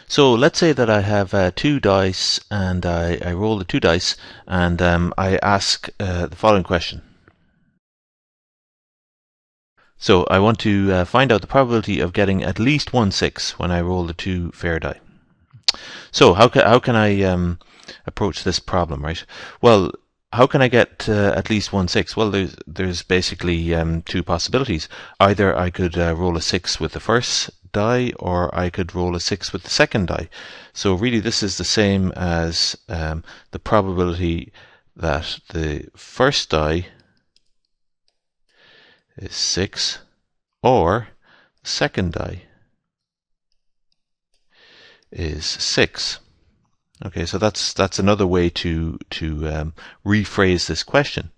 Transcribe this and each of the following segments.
So let's say that I have two dice and I roll the two dice and I ask the following question. So I want to find out the probability of getting at least 1 6 when I roll the two fair die. So how can I approach this problem, right? Well, how can I get at least 1 6? Well, there's basically two possibilities. Either I could roll a 6 with the first die, or I could roll a 6 with the second die. So really this is the same as the probability that the first die is 6 or the second die is 6. Okay, so that's another way to rephrase this question.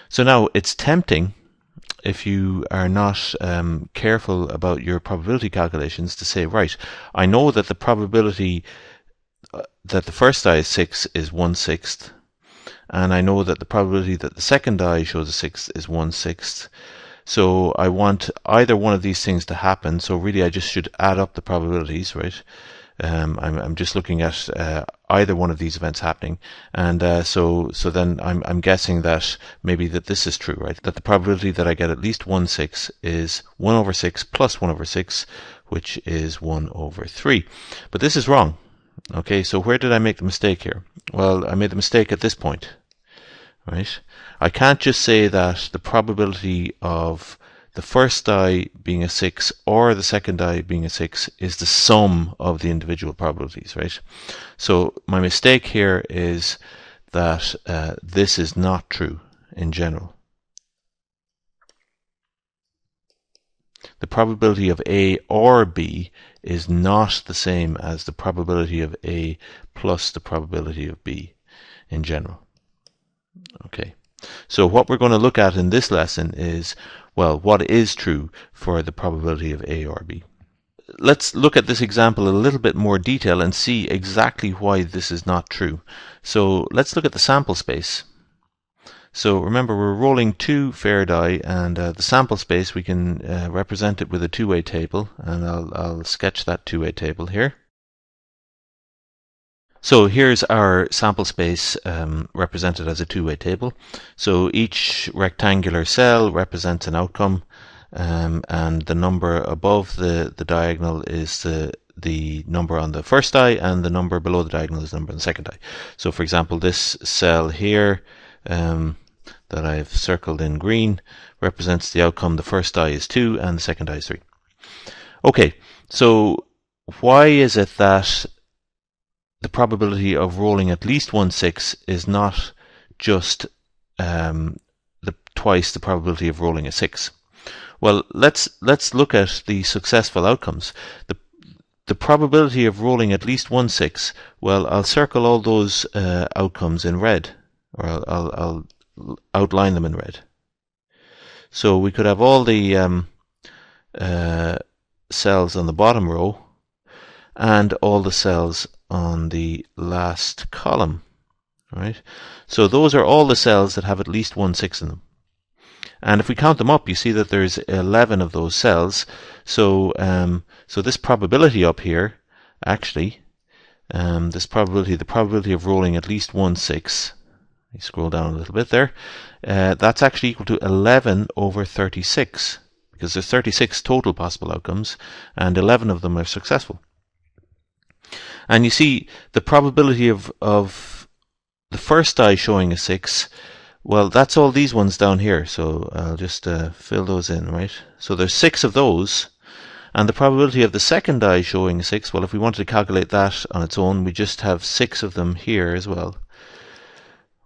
So now it's tempting, if you are not careful about your probability calculations, to say, right, I know that the probability that the first die is 6 is 1 6th, and I know that the probability that the second die shows a 6 is 1 6th. So I want either one of these things to happen, so really I just should add up the probabilities, right? I'm just looking at either one of these events happening, and so then I'm guessing that maybe that this is true, right? That the probability that I get at least 1 6 is 1 over 6 plus 1 over 6, which is 1 over 3. But this is wrong. Okay, so where did I make the mistake here? Well, I made the mistake at this point, right? I can't just say that the probability of the first die being a 6 or the second die being a 6 is the sum of the individual probabilities, right? So my mistake here is that this is not true in general. The probability of A or B is not the same as the probability of A plus the probability of B in general. Okay, so what we're going to look at in this lesson is, well, what is true for the probability of A or B. Let's look at this example in a little bit more detail and see exactly why this is not true. So let's look at the sample space. So remember, we're rolling two fair die, and the sample space, we can represent it with a two-way table, and I'll sketch that two-way table here. So here's our sample space represented as a two-way table. So each rectangular cell represents an outcome, and the number above the diagonal is the number on the first die, and the number below the diagonal is the number on the second die. So for example, this cell here that I've circled in green represents the outcome. The first die is 2 and the second die is 3. Okay, so why is it that the probability of rolling at least 1 6 is not just twice the probability of rolling a 6? Well, let's look at the successful outcomes. The probability of rolling at least 1 6, well, I'll circle all those outcomes in red, or I'll outline them in red. So we could have all the cells on the bottom row and all the cells on the last column, right? So those are all the cells that have at least 1 6 in them. And if we count them up, you see that there's 11 of those cells. So so this probability up here, actually, this probability, the probability of rolling at least 1 6, you scroll down a little bit there, that's actually equal to 11 over 36, because there's 36 total possible outcomes, and 11 of them are successful. And you see the probability of the first die showing a 6, well, that's all these ones down here, so I'll just fill those in, right? So there's 6 of those, and the probability of the second die showing a 6, well, if we wanted to calculate that on its own, we just have 6 of them here as well,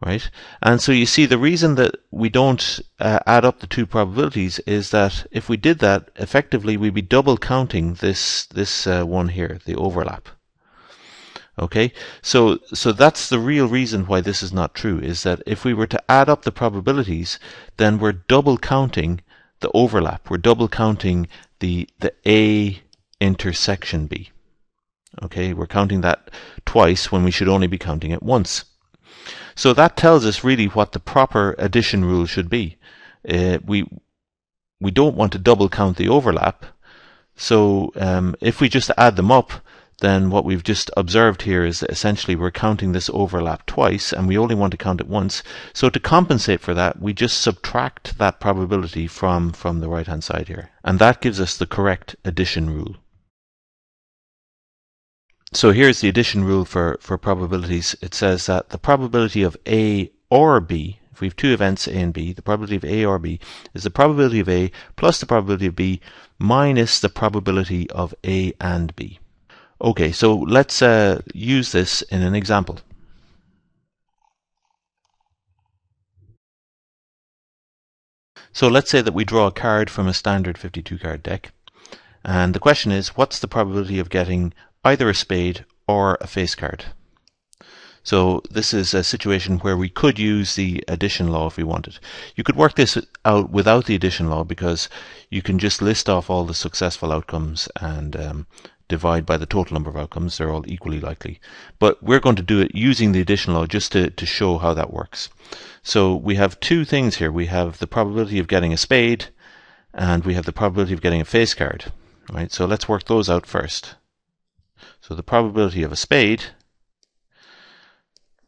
right? And so you see the reason that we don't add up the two probabilities is that if we did that, effectively we'd be double counting this one here, the overlap. Okay, so that's the real reason why this is not true, is that if we were to add up the probabilities, then we're double counting the overlap. We're double counting the A intersection B. Okay, we're counting that twice when we should only be counting it once. So that tells us really what the proper addition rule should be. We don't want to double count the overlap. So if we just add them up, then what we've just observed here is that essentially we're counting this overlap twice, and we only want to count it once. So to compensate for that, we just subtract that probability from the right-hand side here. And that gives us the correct addition rule. So here's the addition rule for probabilities. It says that the probability of A or B, if we have two events A and B, the probability of A or B is the probability of A plus the probability of B minus the probability of A and B. Okay, so let's use this in an example. So let's say that we draw a card from a standard 52 card deck, and the question is, what's the probability of getting either a spade or a face card? So this is a situation where we could use the addition law if we wanted. You could work this out without the addition law, because you can just list off all the successful outcomes and divide by the total number of outcomes. They're all equally likely. But we're going to do it using the addition law just to show how that works. So we have two things here. We have the probability of getting a spade, and we have the probability of getting a face card. Right? So let's work those out first. So the probability of a spade,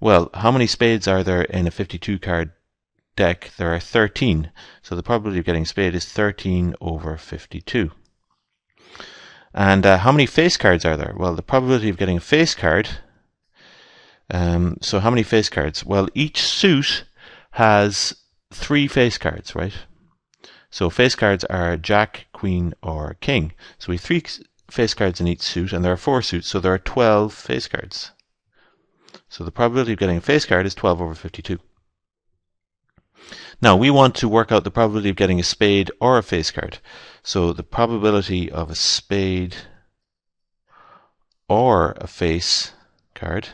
well, how many spades are there in a 52 card deck? There are 13. So the probability of getting a spade is 13 over 52. And how many face cards are there? Well, the probability of getting a face card, so how many face cards? Well, each suit has 3 face cards, right? So face cards are Jack, Queen, or King. So we have 3 face cards in each suit, and there are 4 suits, so there are 12 face cards. So the probability of getting a face card is 12 over 52. Now we want to work out the probability of getting a spade or a face card. So the probability of a spade or a face card,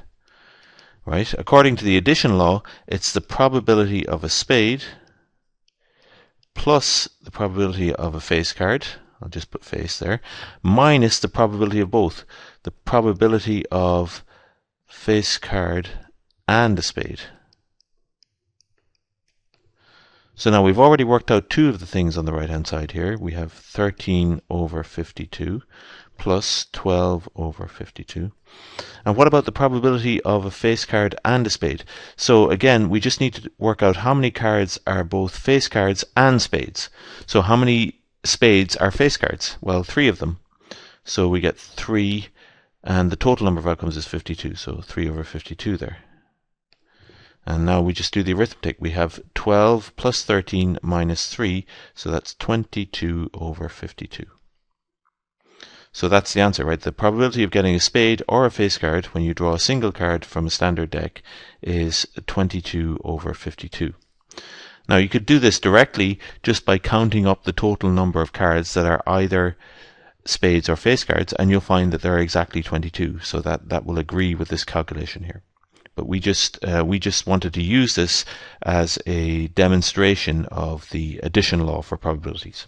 right? According to the addition law, it's the probability of a spade plus the probability of a face card, I'll just put face there, minus the probability of both, the probability of face card and a spade. So now we've already worked out 2 of the things on the right hand side here. We have 13 over 52 plus 12 over 52. And what about the probability of a face card and a spade? So again, we just need to work out how many cards are both face cards and spades. So how many spades are face cards? Well, 3 of them. So we get 3, and the total number of outcomes is 52. So 3 over 52 there. And now we just do the arithmetic. We have 12 plus 13 minus 3, so that's 22 over 52. So that's the answer, right? The probability of getting a spade or a face card when you draw a single card from a standard deck is 22 over 52. Now you could do this directly just by counting up the total number of cards that are either spades or face cards, and you'll find that there are exactly 22. So that will agree with this calculation here. But we just wanted to use this as a demonstration of the addition law for probabilities.